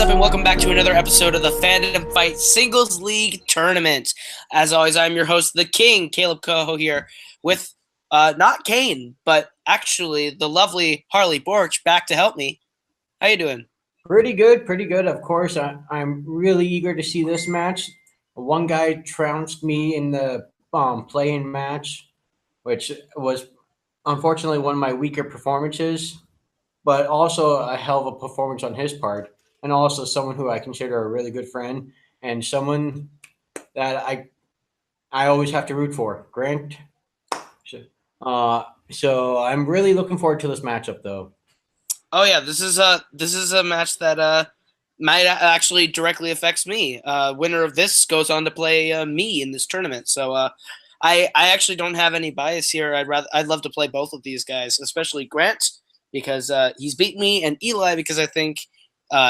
up, and welcome back to another episode of the FANDOM FIGHT Singles League Tournament. As always, I'm your host, the King, Kaleb Koho, here with not Kane, but actually the lovely Harley Boric back to help me. How you doing? Pretty good. Of course, I'm really eager to see this match. One guy trounced me in the play-in match, which was unfortunately one of my weaker performances, but also a hell of a performance on his part, and also someone who I consider a really good friend and someone that I always have to root for. Grant. So I'm really looking forward to this matchup, though. Oh yeah, this is a match that might actually directly affects me. Winner of this goes on to play me in this tournament. So I actually don't have any bias here. I'd love to play both of these guys, especially Grant because he's beat me, and Eli because I think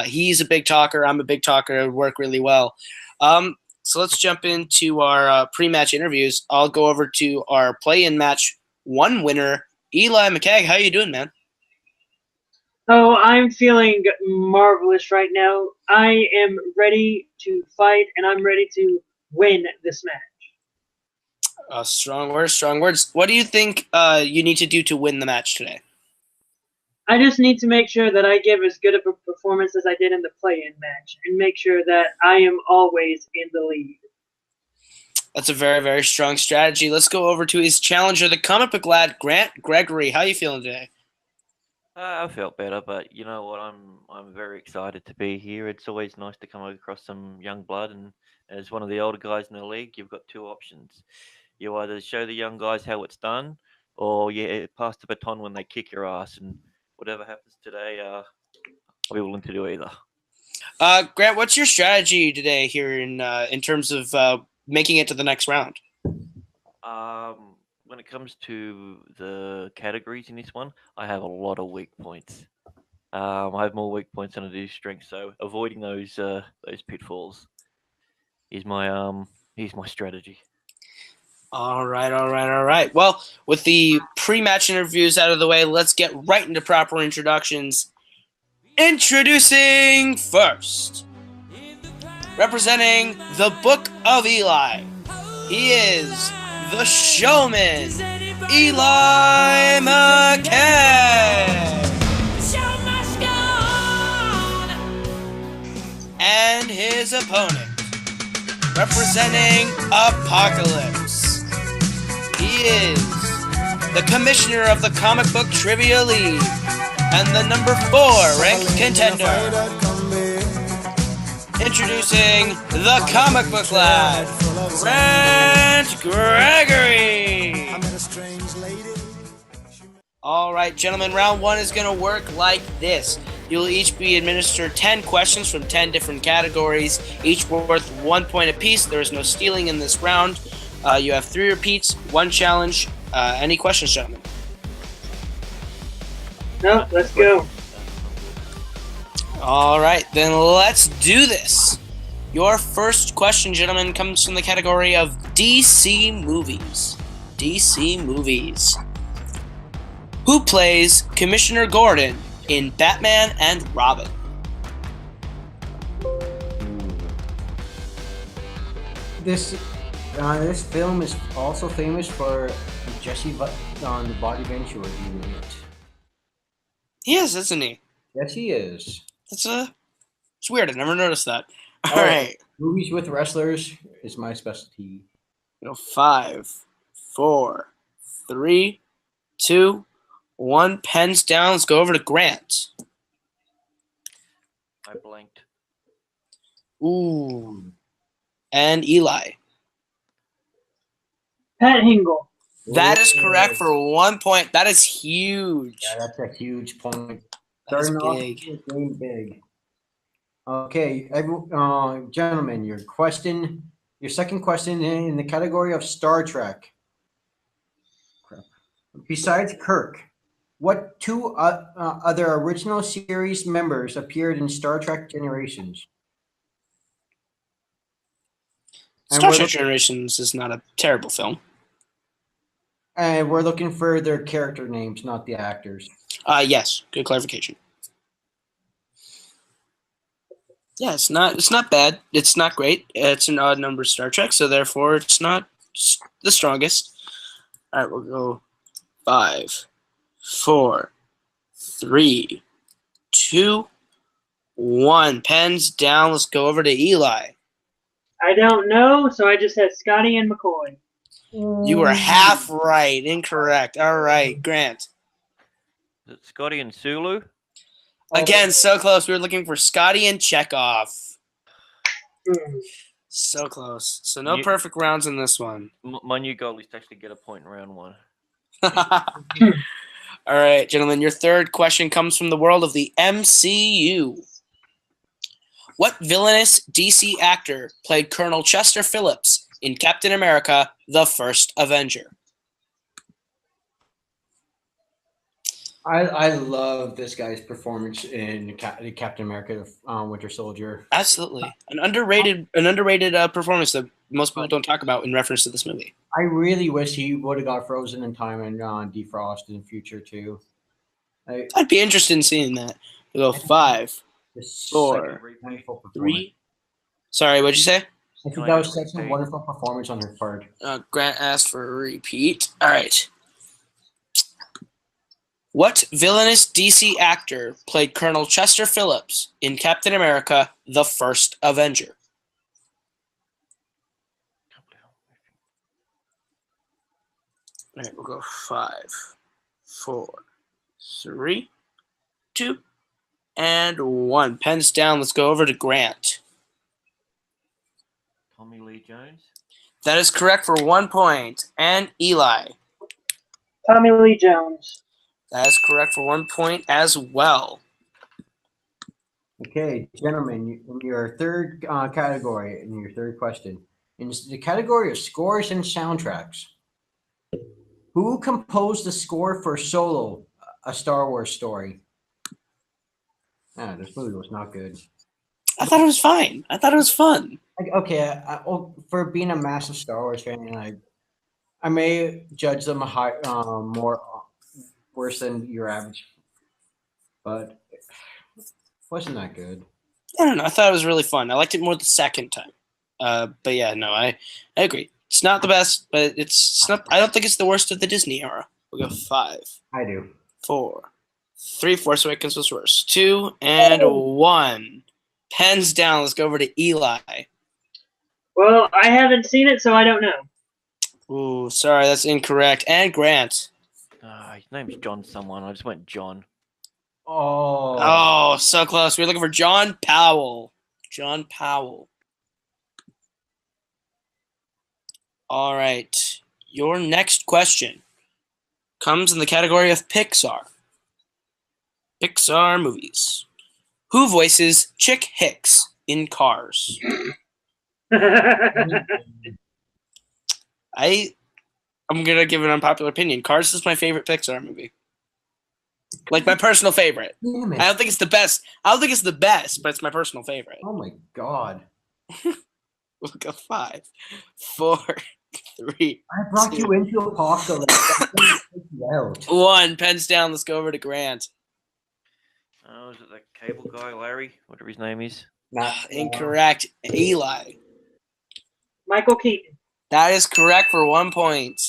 he's a big talker. I'm a big talker. It would work really well. So let's jump into our pre-match interviews. I'll go over to our play-in match one winner, Eli McCaig. How you doing, man? Oh, I'm feeling marvelous right now. I am ready to fight, and I'm ready to win this match. Strong words, strong words. What do you think you need to do to win the match today? I just need to make sure that I give as good of a performance as I did in the play-in match, and make sure that I am always in the lead. That's a very, very strong strategy. Let's go over to his challenger, the comic book lad, Gregory. How you feeling today? I felt better, but you know what? I'm very excited to be here. It's always nice to come across some young blood, and as one of the older guys in the league, you've got two options. You either show the young guys how it's done, or you pass the baton when they kick your ass. And whatever happens today, I'll be willing to do either. Grant, what's your strategy today here in terms of making it to the next round? When it comes to the categories in this one, I have a lot of weak points. I have more weak points than I do strength, so avoiding those pitfalls is my strategy. All right. Well, with the pre-match interviews out of the way, let's get right into proper introductions. Introducing first, representing the Book of Eli, he is the Showman, Eli McCaig. And his opponent, representing Apocalypse, he is the commissioner of the Comic Book Trivia League and the number 4 ranked contender. Introducing the comic book lad, Gregory. All right, gentlemen, round 1 is going to work like this. You'll each be administered 10 questions from 10 different categories, each worth 1 point apiece. There is no stealing in this round. You have 3 repeats, 1 challenge. Any questions, gentlemen? No, let's go. All right, then let's do this. Your first question, gentlemen, comes from the category of DC movies. DC movies. Who plays Commissioner Gordon in Batman and Robin? This film is also famous for Jesse on the Body Ventura doing it. He is, isn't he? Yes, he is. It's weird. I never noticed that. All right. Movies with wrestlers is my specialty. 5, 4, 3, 2, 1. Pens down. Let's go over to Grant. I blanked. Ooh. And Eli. Pat Hingle. That is correct for 1 point. That is huge. Yeah, that's a huge point. That's Starting big. off game big. Okay, gentlemen, your second question in the category of Star Trek. Besides Kirk, what 2 other original series members appeared in Star Trek Generations? Star Trek Generations is not a terrible film. And we're looking for their character names, not the actors. Yes, good clarification. Yeah, it's not bad. It's not great. It's an odd number Star Trek, so therefore it's not the strongest. All right, we'll go 5, 4, 3, 2, 1. Pens down. Let's go over to Eli. I don't know, so I just said Scotty and McCoy. You were half right. Incorrect. All right, Grant. Is it Scotty and Sulu? Again, so close. We were looking for Scotty and Chekhov. So close. So no perfect rounds in this one. My new goal is to actually get a point in round 1. All right, gentlemen, your third question comes from the world of the MCU. What villainous DC actor played Colonel Chester Phillips in Captain America: The First Avenger? I love this guy's performance in Captain America: Winter Soldier. Absolutely, an underrated performance that most people don't talk about in reference to this movie. I really wish he would have got frozen in time and defrosted in the future too. I'd be interested in seeing that. We'll go 5, 4, 3. Sorry, what'd you say? I think that was such a wonderful performance on her part. Grant asked for a repeat. All right. What villainous DC actor played Colonel Chester Phillips in Captain America: The First Avenger? All right, we'll go 5, 4, 3, 2, and 1. Pens down. Let's go over to Grant. Tommy Lee Jones? That is correct for 1 point. And Eli. Tommy Lee Jones. That is correct for 1 point as well. Okay, gentlemen, in your third category, in your third question, in the category of scores and soundtracks, who composed the score for Solo, a Star Wars story? This movie was not good. I thought it was fine. I thought it was fun. Okay, for being a massive Star Wars fan, I may judge them more worse than your average, but it wasn't that good. I don't know. I thought it was really fun. I liked it more the second time. But yeah, no, I agree. It's not the best, but it's not. I don't think it's the worst of the Disney era. We'll go 5. I do. 4, 3. Force Awakens was worse. 2 and 1. Pens down. Let's go over to Eli. Well, I haven't seen it, so I don't know. Ooh, sorry, that's incorrect. And Grant. His name's John someone. I just went John. Oh, so close. We're looking for John Powell. John Powell. All right. Your next question comes in the category of Pixar. Pixar movies. Who voices Chick Hicks in Cars? I'm gonna give an unpopular opinion. Cars is my favorite Pixar movie. Like my personal favorite. Damn it. I don't think it's the best. I don't think it's the best, but it's my personal favorite. Oh my god. We'll go 5, 4, 3. I brought you into Apocalypse. 1. Pens down. Let's go over to Grant. Oh, is it that cable guy, Larry? Whatever his name is. Incorrect. Eli. Michael Keaton. That is correct for 1 point.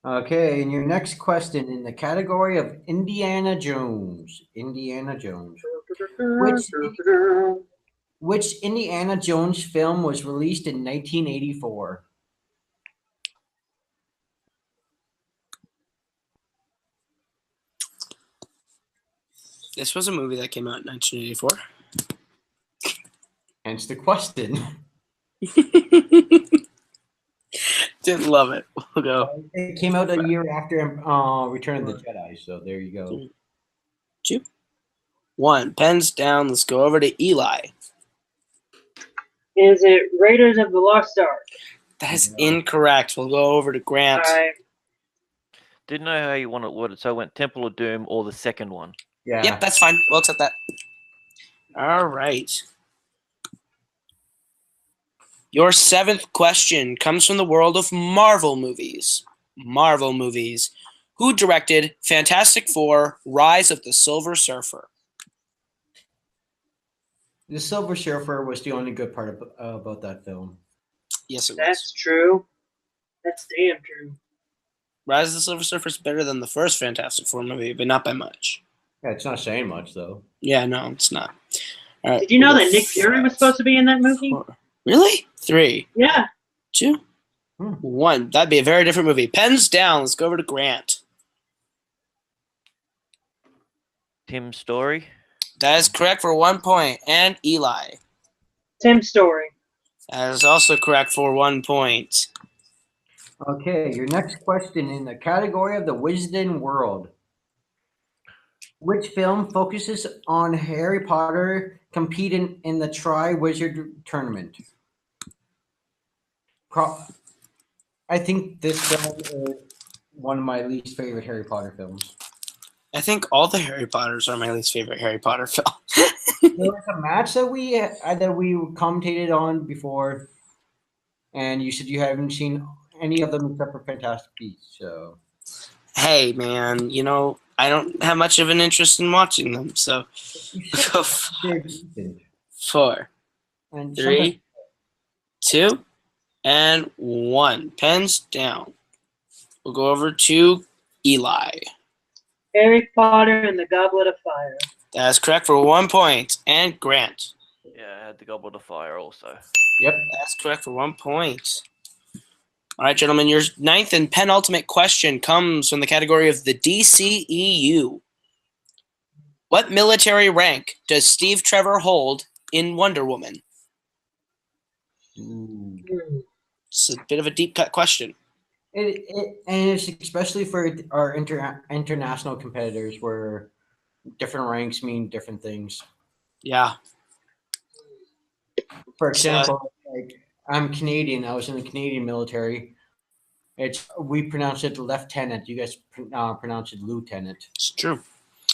Okay, and your next question in the category of Indiana Jones. Indiana Jones. Which Indiana Jones film was released in 1984? This was a movie that came out in 1984. Hence the question. Didn't love it. We'll go. It came out a year after Return of the Jedi, so there you go. 2, 1. Pens down. Let's go over to Eli. Is it Raiders of the Lost Ark? That is incorrect. We'll go over to Grant. All right. Didn't know how you want it worded, so I went Temple of Doom or the second one. Yeah. Yep, that's fine. We'll accept that. All right. Your 7th question comes from the world of Marvel movies. Marvel movies. Who directed Fantastic Four: Rise of the Silver Surfer? The Silver Surfer was the only good part about that film. Yes, it was. That's true. That's damn true. Rise of the Silver Surfer is better than the first Fantastic Four movie, but not by much. Yeah, it's not saying much though. Yeah, no, it's not. All right, Did you know that Nick Fury was supposed to be in that movie? 4. Really? 3, Yeah. 2, 1. That'd be a very different movie. Pens down. Let's go over to Grant. Tim Story. That is correct for 1 point. And Eli. Tim Story. That is also correct for 1 point. Okay, your next question in the category of the Wizarding World. Which film focuses on Harry Potter competing in the Tri-Wizard Tournament? I think this film is one of my least favorite Harry Potter films. I think all the Harry Potters are my least favorite Harry Potter film. There was a match that we commentated on before, and you said you haven't seen any of them except for Fantastic Beasts. So, Hey, man, you know, I don't have much of an interest in watching them, so go they're decent. 4, And 3, 2, and 1. Pens down. We'll go over to Eli. Harry Potter and the Goblet of Fire. That's correct for 1 point. And Grant. Yeah, I had the Goblet of Fire also. Yep. That's correct for 1 point. All right, gentlemen, your 9th and penultimate question comes from the category of the DCEU. What military rank does Steve Trevor hold in Wonder Woman? It's a bit of a deep cut question. And it's especially for our international competitors where different ranks mean different things. Yeah. For example, like I'm Canadian. I was in the Canadian military. We pronounce it lieutenant. You guys pronounce it lieutenant. It's true.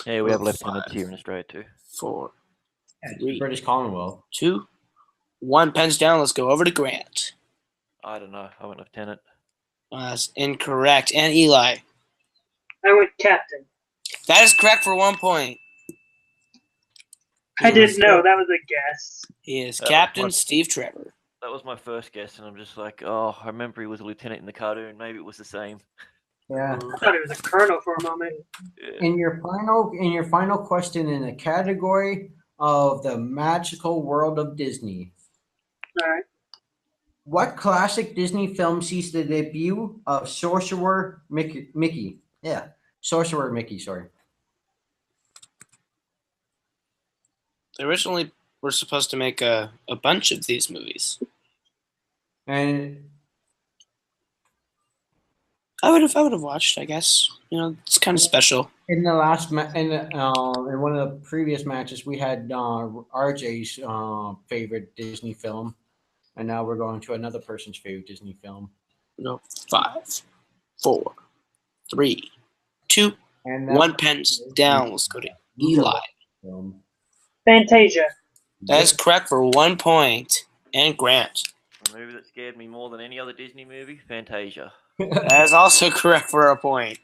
Yeah, we have 5, lieutenants here in Australia too. 4, It's 3, British Commonwealth. 2, 1. Pens down. Let's go over to Grant. I don't know. I went lieutenant. That's incorrect. And Eli. I went captain. That is correct for 1 point. I didn't know. That was a guess. He is That was Captain my- Steve Trevor. That was my first guess, and I'm just like, oh, I remember he was a lieutenant in the cartoon. Maybe it was the same. Yeah. I thought he was a colonel for a moment. Yeah. In your final question in the category of the magical world of Disney, All right. what classic Disney film sees the debut of Sorcerer Mickey? Yeah, Sorcerer Mickey. Sorry. They originally were supposed to make a bunch of these movies. And I would have watched, I guess. You know, it's kind of special. in the last in one of the previous matches, we had RJ's favorite Disney film, and now we're going to another person's favorite Disney film. We'll go 5, 4, 3, 2, And 1. Pens down. Let's go to Eli. Film. Fantasia. That is correct for 1 point. And Grant. A movie that scared me more than any other Disney movie, Fantasia. That is also correct for a point.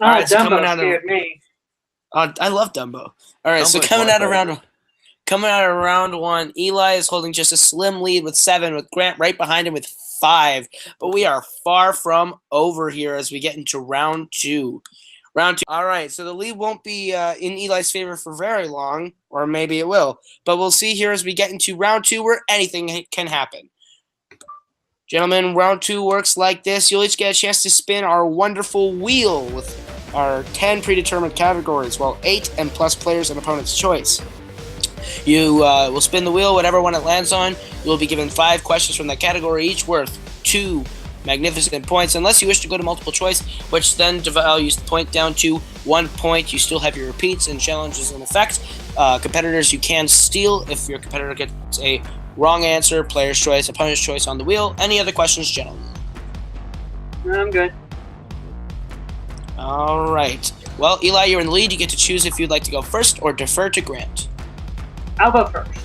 Oh, All right, so coming Dumbo out of- scared me. I love Dumbo. All right, so Dumbo's coming my out of favorite. round 1, Eli is holding just a slim lead with 7, with Grant right behind him with 5. But we are far from over here as we get into round 2. All right, so the lead won't be in Eli's favor for very long, or maybe it will. But we'll see here as we get into round 2 where anything can happen. Gentlemen, round 2 works like this. You'll each get a chance to spin our wonderful wheel with our 10 predetermined categories, while 8 and plus players and opponent's choice. You will spin the wheel, whatever one it lands on. You will be given 5 questions from that category, each worth 2 magnificent points, unless you wish to go to multiple choice, which then devalues the point down to 1 point. You still have your repeats and challenges in effect. Competitors, you can steal if your competitor gets a wrong answer, player's choice, opponent's choice on the wheel. Any other questions, gentlemen? I'm good. All right. Well, Eli, you're in the lead. You get to choose if you'd like to go first or defer to Grant. I'll go first.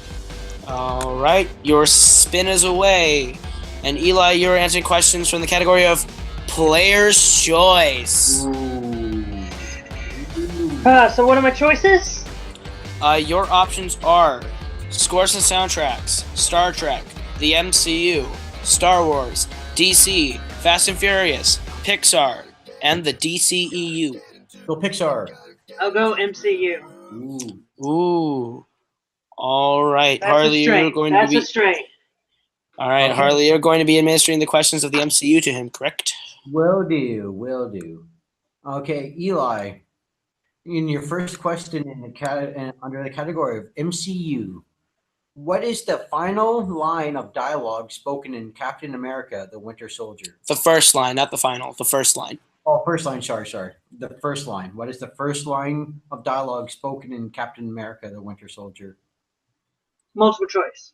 All right. Your spin is away. And Eli, you're answering questions from the category of player's choice. So what are my choices? Your options are Scores and soundtracks: Star Trek, the MCU, Star Wars, DC, Fast and Furious, Pixar, and the DCEU. Go Pixar. I'll go MCU. Ooh. Ooh. All right, That's Harley, a you're straight. going That's to a be. straight. All right, Okay. Harley, you're going to be administering the questions of the MCU to him, correct? Will do. Will do. Okay, Eli. In your first question in the under the category of MCU, what is the final line of dialogue spoken in Captain America: The Winter Soldier? The first line, not the final. The first line. Oh, first line. Sorry. The first line. What is the first line of dialogue spoken in Captain America: The Winter Soldier? Multiple choice.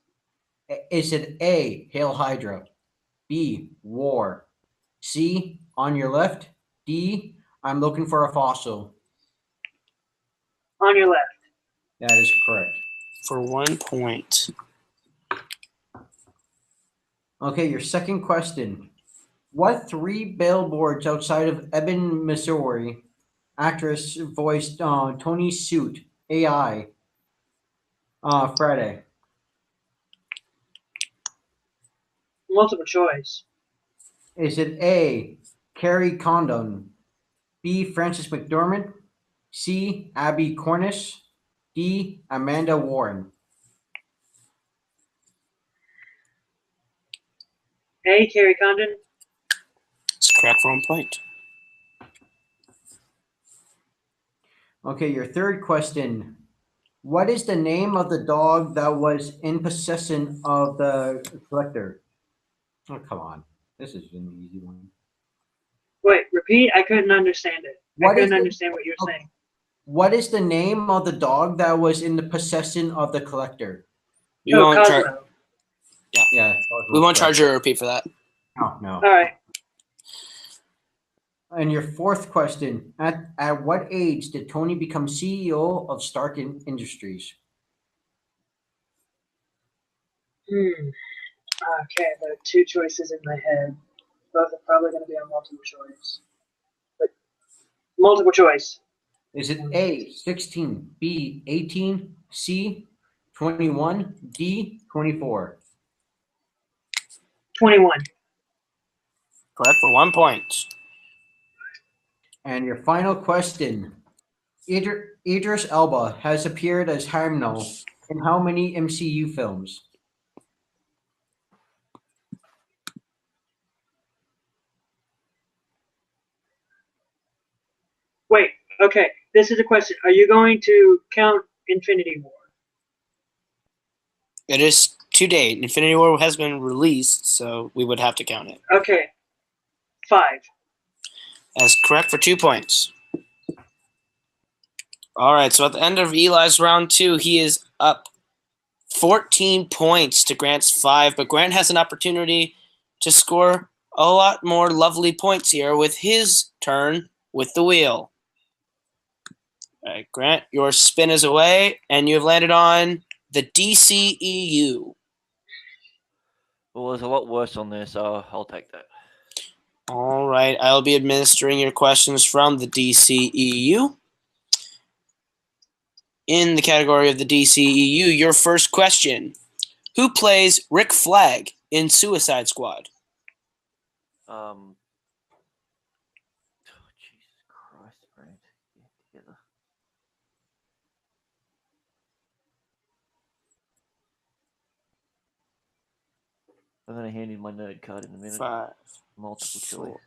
Is it A, Hail Hydra, B, War, C, On Your Left, D, I'm Looking for a Fossil? On your left. That is correct. For 1 point. Okay, your second question. What 3 billboards outside of Ebbing, Missouri, actress voiced Tony Suit, AI, Friday? Multiple choice. Is it A, Carrie Condon, B, Frances McDormand, C, Abby Cornish, D, Amanda Warren? A. Carrie Condon. It's correct for 1 point. Okay, your third question. What is the name of the dog that was in possession of the collector? Oh, come on. This is an easy one. Wait, repeat. I couldn't understand it. What I couldn't is the- understand what you were saying. What is the name of the dog that was in the possession of the collector? We Oh, won't Cosmo. char- Yeah. we won't charge you a repeat for that. No. All right. And your fourth question. At what age did Tony become CEO of Stark Industries? Okay, there are 2 choices in my head. Both are probably going to be on multiple choice. But multiple choice. Is it A, 16, B, 18, C, 21, D, 24? 21. Correct for 1 point. And your final question. Idris Elba has appeared as Heimdall in how many MCU films? Wait, okay. This is a question. Are you going to count Infinity War? It is to date. Infinity War has been released, so we would have to count it. Okay. 5. That's correct for 2 points. All right, so at the end of Eli's round 2, he is up 14 points to Grant's 5, but Grant has an opportunity to score a lot more lovely points here with his turn with the wheel. All right, Grant, your spin is away, and you have landed on the DCEU. Well, there's a lot worse on there, so I'll take that. All right, I'll be administering your questions from the DCEU. In the category of the DCEU, your first question. Who plays Rick Flag in Suicide Squad? Oh, Jesus Christ, Brent. Get together. I'm going to hand in my nerd card in a minute. 5. Multiple choice.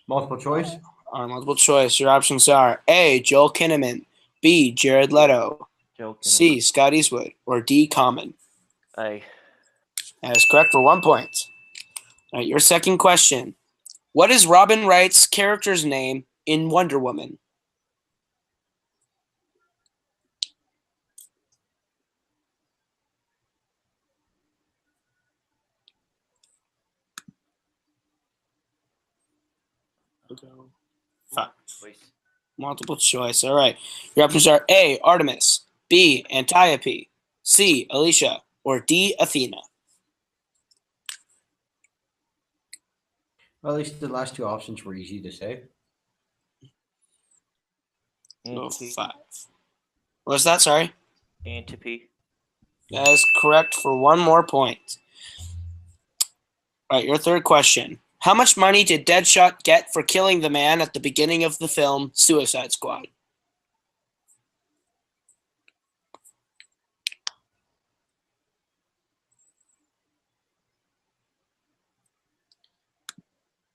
Multiple choice? Multiple choice. Your options are A, Joel Kinnaman, B, Jared Leto, Joe C, Scott Eastwood, or D, Common. A. That is correct for 1 point. All right, your second question. What is Robin Wright's character's name in Wonder Woman? Five. Please. Multiple choice. All right. Your options are A, Artemis, B, Antiope, C, Alicia, or D, Athena. Well, at least the last 2 options were easy to say. Go Antipy. 5. What was that? Sorry. Antipy. That is correct for one more point. All right, your third question. How much money did Deadshot get for killing the man at the beginning of the film Suicide Squad?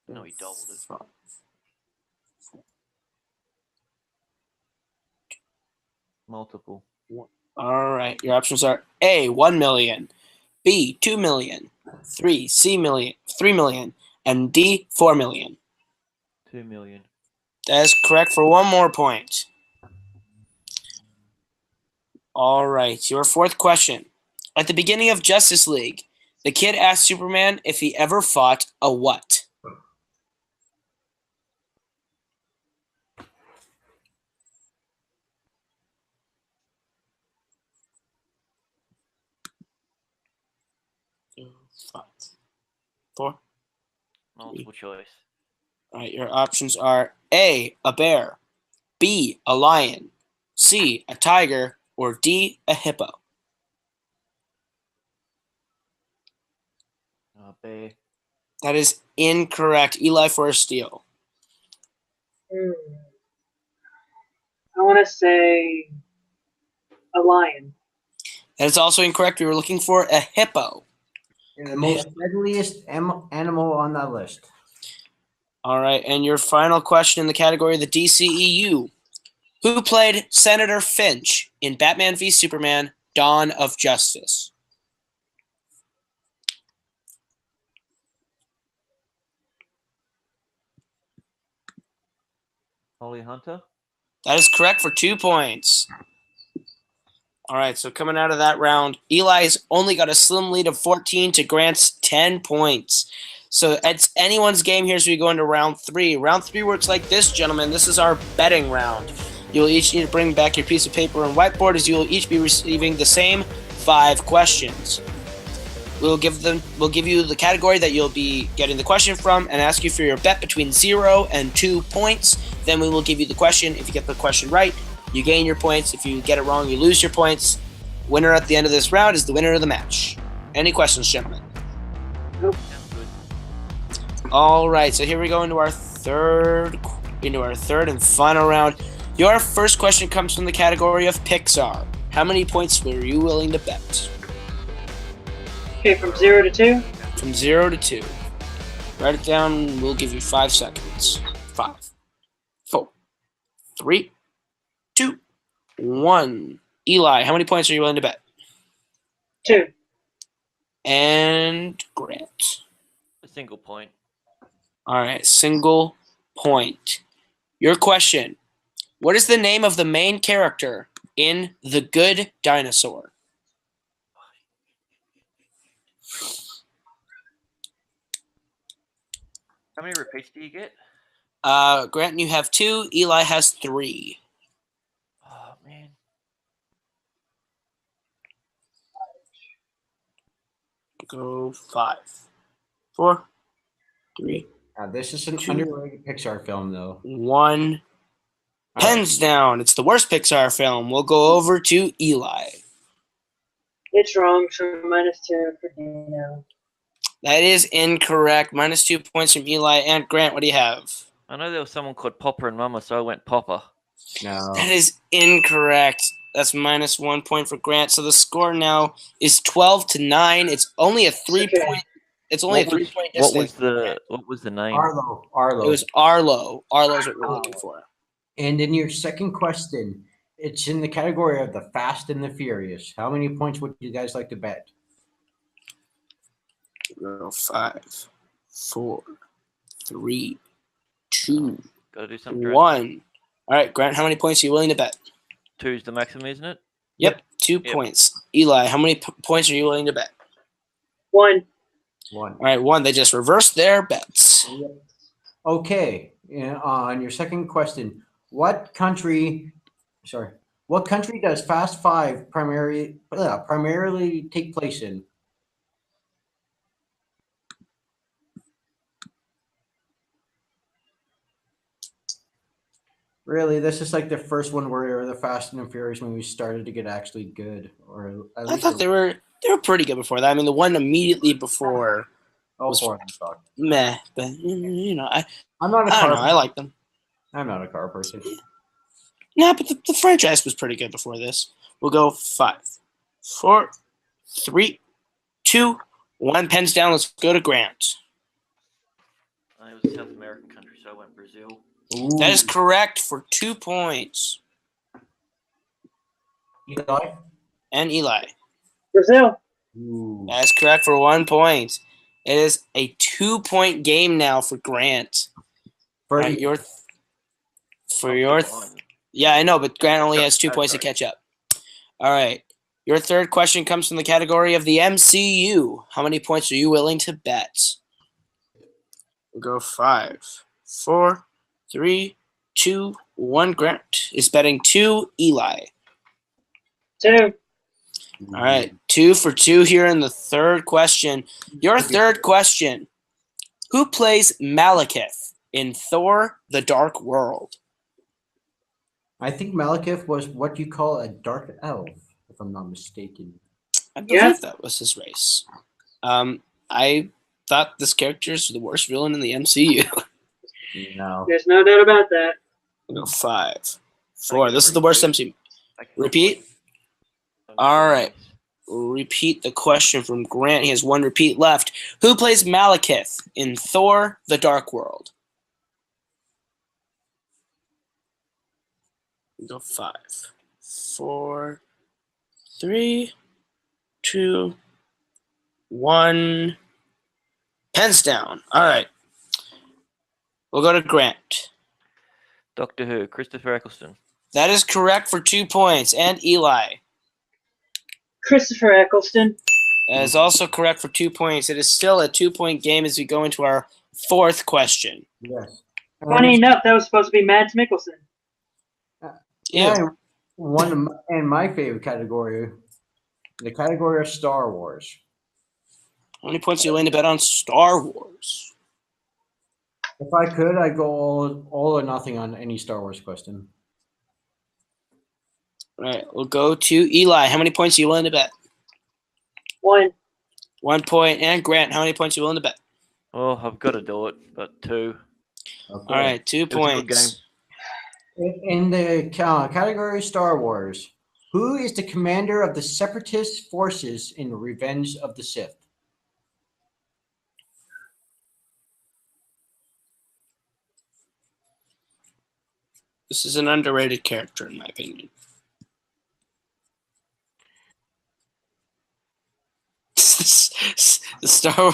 No, he doubled it. Multiple. All right, your options are A, 1 million, B, 2 million, C million, 3 million, and D, 4 million. 2 million. That is correct for one more point. All right, your fourth question. At the beginning of Justice League, the kid asked Superman if he ever fought a what? Five, four. Multiple choice. All right, your options are A, a bear, B, a lion, C, a tiger, or D, a hippo. Bear. That is incorrect. Eli for a steal. I want to say a lion. That is also incorrect. We were looking for a hippo. The most deadliest animal on that list. All right, and your final question in the category of the DCEU. Who played Senator Finch in Batman v Superman: Dawn of Justice? Holly Hunter. That is correct for 2 points. All right, so coming out of that round, Eli's only got a slim lead of 14 to Grant's 10 points. So it's anyone's game here as we go into round 3. Round 3 works like this, gentlemen. This is our betting round. You'll each need to bring back your piece of paper and whiteboard as you'll each be receiving the same 5 questions. We'll give you the category that you'll be getting the question from and ask you for your bet between 0 and 2 points. Then we will give you the question. If you get the question right, you gain your points. If you get it wrong, you lose your points. Winner at the end of this round is the winner of the match. Any questions, gentlemen? Nope. All right, so here we go into our third and final round. Your first question comes from the category of Pixar. How many points were you willing to bet? Okay, from 0 to 2? From 0 to 2. Write it down. We'll give you 5 seconds. 5, 4, 3, 2, 1. Eli, how many points are you willing to bet? 2. And Grant. A single point. All right, single point. Your question. What is the name of the main character in The Good Dinosaur? How many repeats do you get? Grant, you have 2. Eli has 3. Oh, man. Go 5, 4, 3. This is an 2, underrated Pixar film, though. 1. Pens down. It's the worst Pixar film. We'll go over to Eli. It's wrong, so -2 for Dino. That is incorrect. -2 points from Eli and Grant. What do you have? I know there was someone called Popper and Mama, so I went Popper. No. That is incorrect. That's -1 point for Grant. So the score now is 12-9. It's only a 3-point. It's only a 3-point distance. What was the name? Arlo. It was Arlo. Arlo's what we're looking for. And in your second question, it's in the category of the Fast and the Furious. How many points would you guys like to bet? 5, 4, 3, 2, Gotta do something. 1. All right, Grant, how many points are you willing to bet? 2 is the maximum, isn't it? Yep, 2 points. Eli, how many points are you willing to bet? 1. 1. All right, 1. They just reversed their bets. Okay. On your second question, what country does Fast 5 primarily take place in? Really, this is like the first one where the Fast and Furious movies started to get actually good, or at I least thought they were pretty good before that. I mean, the one immediately before all was four of them sucked. meh, but you know, I'm not a I car. don't know. I like them. I'm not a car person. Nah, but the franchise was pretty good before this. We'll go 5, 4, 3, 2, 1. Pens down. Let's go to Grant. It was a South American country, so I went Brazil. Ooh. That is correct for 2 points. Eli? And Eli. Brazil. Ooh. That is correct for 1 point. It is a 2-point game now for Grant. For All right, your One. yeah, I know, but Grant only has 2 Oh, points to sorry. catch up. All right. Your third question comes from the category of the MCU. How many points are you willing to bet? We'll go 5, 4, 3, 2, 1. Grant is betting 2. Eli. 2. All right. 2 for 2 here in the third question. Your third question. Who plays Malekith in Thor: The Dark World? I think Malekith was what you call a dark elf, if I'm not mistaken. I believe Yeah. that was his race. I thought this character is the worst villain in the MCU. No. There's no doubt about that. We'll go 5, 4. This is the worst MCU. Thank you. Repeat. All right. Repeat the question from Grant. He has 1 repeat left. Who plays Malekith in Thor: The Dark World? We go 5, 4, 3, 2, 1. Pens down. All right. We'll go to Grant. Doctor Who, Christopher Eccleston. That is correct for 2 points. And Eli. Christopher Eccleston. That is also correct for 2 points. It is still a 2-point game as we go into our fourth question. Yes. Funny enough, that was supposed to be Mads Mikkelsen. Yeah, in my favorite category, the category of Star Wars. How many points are you willing to bet on Star Wars? If I could, I'd go all or nothing on any Star Wars question. All right, we'll go to Eli. How many points are you willing to bet? 1. 1 point. And Grant, how many points are you willing to bet? Oh, I've got to do it, but 2. Okay. All right, 2 It was a good points. In the category of Star Wars, who is the commander of the Separatist forces in Revenge of the Sith? This is an underrated character, in my opinion. the Star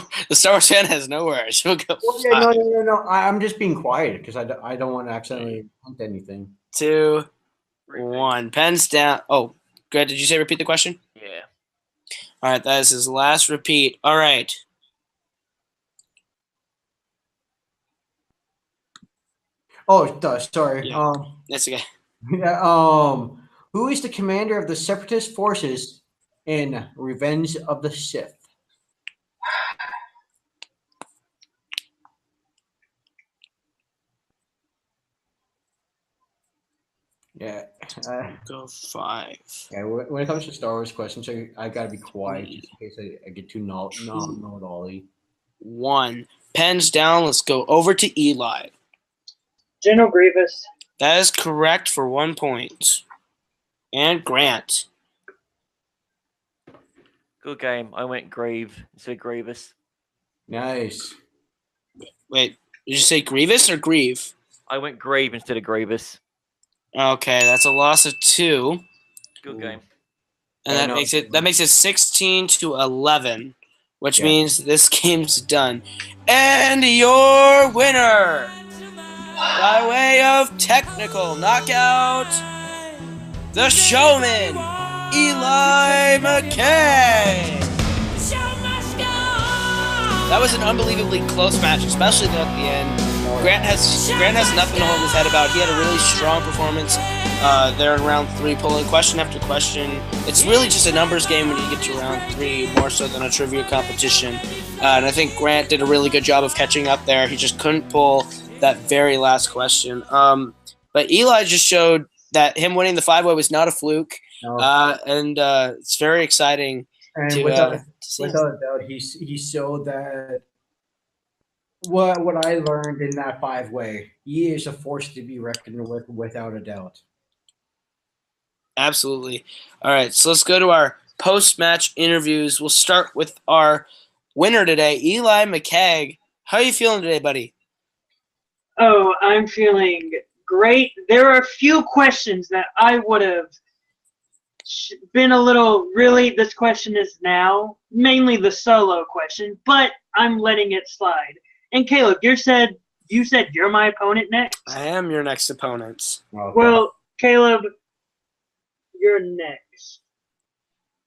Wars fan has no words. We'll go Well, yeah, 5, no. I'm just being quiet because I don't want to accidentally hint anything. 2, Repeat. 1. Pens down. Oh, Grant, did you say repeat the question? Yeah. All right, that is his last repeat. All right. Oh, sorry. Yeah. That's okay. Yeah, who is the commander of the Separatist forces in Revenge of the Sith? Yeah. Go 5. Yeah. When it comes to Star Wars questions, I gotta be quiet just in case I get too know-it-all-y. 1. Pens down. Let's go over to Eli. General Grievous. That is correct for 1 point. And Grant. Good game. I went Grieve instead of Grievous. Nice. Wait, did you say Grievous or Grieve? I went Grieve instead of Grievous. Okay, that's a loss of 2. Good Ooh. game. And Yeah, that makes it 16-11, which Yeah. means this game's done. And your winner, by way of technical knockout, the Showman, Eli McCaig. That was an unbelievably close match, especially at the end. Grant has nothing to hold his head about. He had a really strong performance there in round 3, pulling question after question. It's really just a numbers game when you get to round 3, more so than a trivia competition. And I think Grant did a really good job of catching up there. He just couldn't pull that very last question. But Eli just showed that him winning the 5-way was not a fluke, No. and it's very exciting And to without see. without a doubt, he showed that what I learned in that 5-way. He is a force to be reckoned with, without a doubt. Absolutely. All right, so let's go to our post-match interviews. We'll start with our winner today, Eli McCaig. How are you feeling today, buddy? Oh, I'm feeling great. There are a few questions that I would have been a little, really, this question is now, mainly the solo question, but I'm letting it slide. And Kaleb, you said you're my opponent next? I am your next opponent. Well, Kaleb, you're next.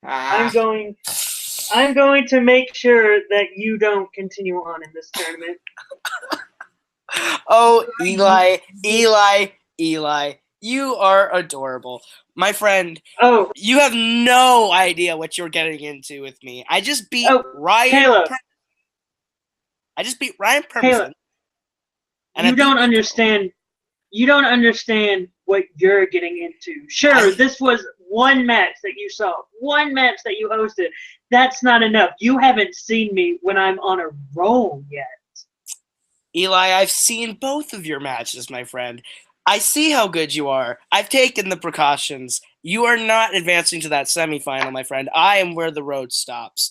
I'm going to make sure that you don't continue on in this tournament. Oh, Eli, you are adorable. My friend, Oh, you have no idea what you're getting into with me. I just beat Ryan. Kaleb. I just beat Ryan Permison. Kaleb, you don't understand. You don't understand what you're getting into. Sure, this was one match that you saw, one match that you hosted. That's not enough. You haven't seen me when I'm on a roll yet. Eli, I've seen both of your matches, my friend. I see how good you are. I've taken the precautions. You are not advancing to that semifinal, my friend. I am where the road stops.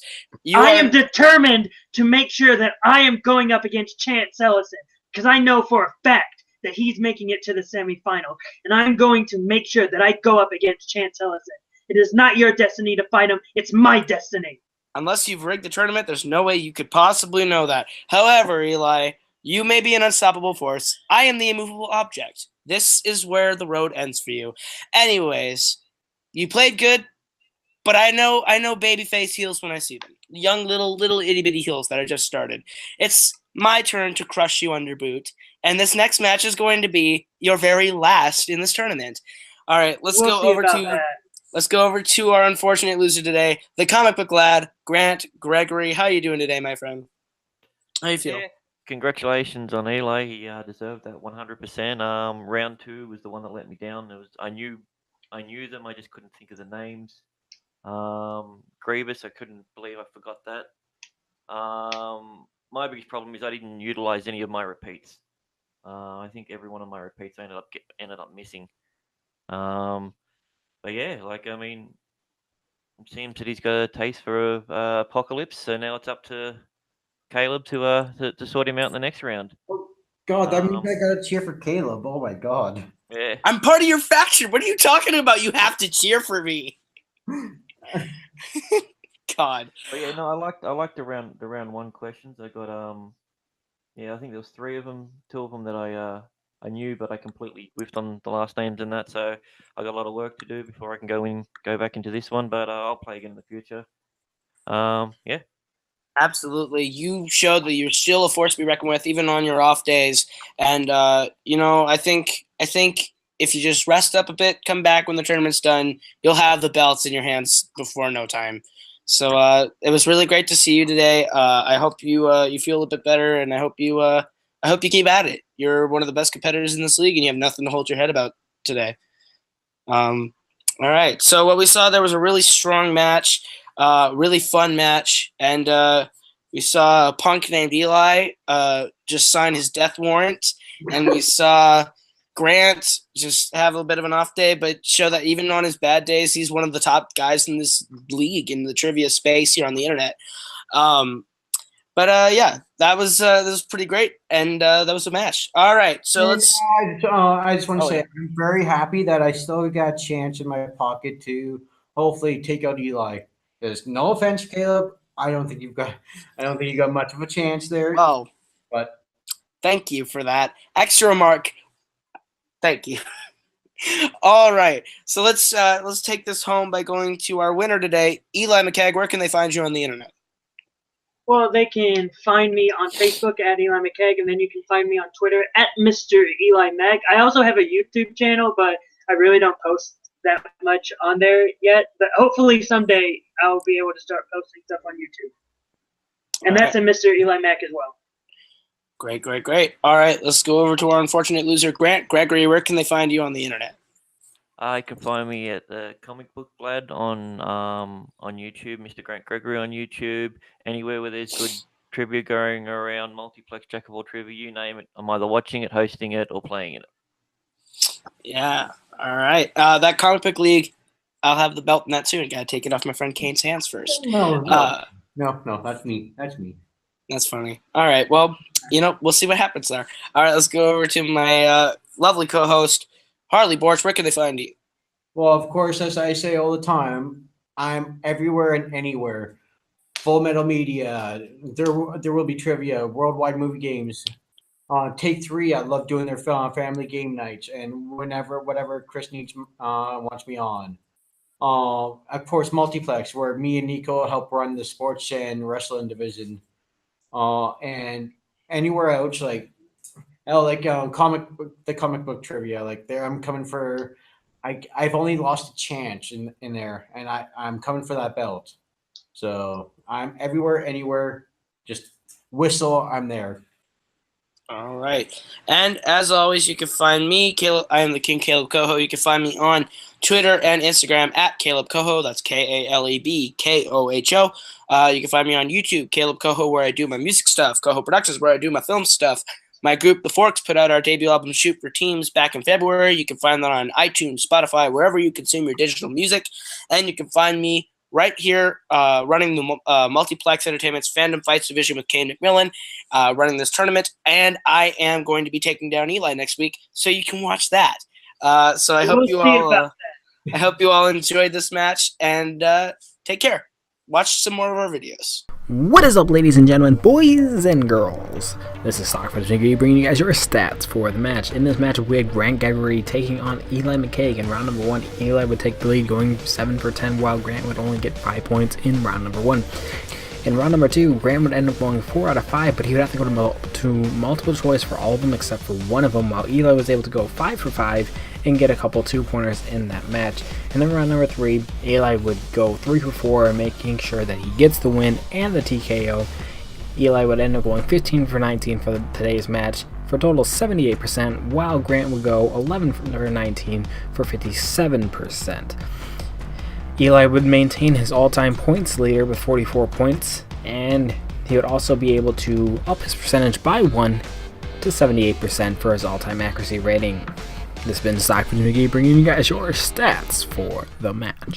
I am determined to make sure that I am going up against Chance Ellison, because I know for a fact that he's making it to the semifinal, and I'm going to make sure that I go up against Chance Ellison. It is not your destiny to fight him. It's my destiny. Unless you've rigged the tournament, there's no way you could possibly know that. However, Eli, you may be an unstoppable force. I am the immovable object. This is where the road ends for you. Anyways, you played good, but I know babyface heels when I see them. Young little itty bitty heels that I just started. It's my turn to crush you under boot, and this next match is going to be your very last in this tournament. All right, let's go over to our unfortunate loser today, the comic book lad, Grant Gregory. How are you doing today, my friend? How you feel? Yeah. Congratulations on Eli. He deserved that 100%. Round 2 was the one that let me down. I knew them. I just couldn't think of the names. Grievous, I couldn't believe I forgot that. My biggest problem is I didn't utilize any of my repeats. I think every one of my repeats I ended up missing. But yeah, it seems that he's got a taste for Apocalypse, so now it's up to Kaleb to sort him out in the next round. Oh, God, that means I gotta cheer for Kaleb. Oh my God. Yeah. I'm part of your faction. What are you talking about? You have to cheer for me. God. But yeah, no, I liked the round 1 questions. I got I think there was 3 of them, 2 of them that I knew, but I completely whiffed on the last names and that. So I got a lot of work to do before I can go back into this one. But I'll play again in the future. Yeah. Absolutely. You showed that you're still a force to be reckoned with, even on your off days. And I think if you just rest up a bit, come back when the tournament's done, you'll have the belts in your hands before no time. So it was really great to see you today. I hope you feel a bit better, and I hope you keep at it. You're one of the best competitors in this league, and you have nothing to hold your head about today. All right. So what we saw there was a really strong match. Really fun match, and we saw a punk named Eli just sign his death warrant, and we saw Grant just have a bit of an off day, but show that even on his bad days, he's one of the top guys in this league, in the trivia space here on the internet. Yeah, that was pretty great, and that was a match. All right, so let's. I just want to say I'm very happy that I still got a chance in my pocket to hopefully take out Eli. Because no offense, Kaleb, I don't think you got much of a chance there. Oh, but thank you for that extra remark. Thank you. All right, so let's take this home by going to our winner today, Eli McCaig. Where can they find you on the internet? Well, they can find me on Facebook at Eli McCaig, and then you can find me on Twitter at Mr. Eli Mag. I also have a YouTube channel, but I really don't post that much on there yet. But hopefully someday I'll be able to start posting stuff on YouTube. And that's a Mr. Eli Mac as well. Great, great, great. All right, let's go over to our unfortunate loser, Grant. Gregory, where can they find you on the internet? You can find me at the Comic Book Lad on YouTube, Mr. Grant Gregory on YouTube. Anywhere where there's good trivia going around, multiplex, jack of all trivia, you name it. I'm either watching it, hosting it, or playing it. Yeah. All right. That comic book league, I'll have the belt in that soon. Got to take it off my friend Kane's hands first. No, that's me. That's me. That's funny. All right. Well, we'll see what happens there. All right. Let's go over to my lovely co-host, Harley Boric. Where can they find you? Well, of course, as I say all the time, I'm everywhere and anywhere. Full Metal Media. There will be trivia. Worldwide Movie Games. Take 3. I love doing their family game nights, and whatever Chris needs wants me on. Of course, Multiplex, where me and Nico help run the sports and wrestling division. And anywhere else, the comic book trivia. Like there, I'm coming for. I've only lost a chance in there, and I'm coming for that belt. So I'm everywhere, anywhere. Just whistle, I'm there. All right. And as always, you can find me, Caleb. I am the King Kaleb Koho. You can find me on Twitter and Instagram at Kaleb Koho. That's KalebKoho. You can find me on YouTube, Kaleb Koho, where I do my music stuff. Koho Productions, where I do my film stuff. My group, The Forks, put out our debut album, Shoot for Teams, back in February. You can find that on iTunes, Spotify, wherever you consume your digital music. And you can find me right here running the Multiplex Entertainment's Fandom Fights division with Kane McMillan, running this tournament. And I am going to be taking down Eli next week, so you can watch that. So I hope you all enjoyed this match, and take care. Watch some more of our videos. What is up, ladies and gentlemen, boys and girls? This is Soccer bringing you guys your stats for the match. In this match, we had Grant Gregory taking on Eli McCaig. In round number 1, Eli would take the lead, going 7 for 10, while Grant would only get 5 points in round number 1. In round number 2, Grant would end up going 4 out of 5, but he would have to go to multiple choice for all of them except for one of them, while Eli was able to go 5 for 5 and get a couple 2-pointers in that match. And then round number 3, Eli would go 3 for 4, making sure that he gets the win and the TKO. Eli would end up going 15 for 19 for today's match for a total of 78%, while Grant would go 11 for 19 for 57%. Eli would maintain his all-time points leader with 44 points, and he would also be able to up his percentage by 1 to 78% for his all-time accuracy rating. This has been Stock bringing you guys your stats for the match.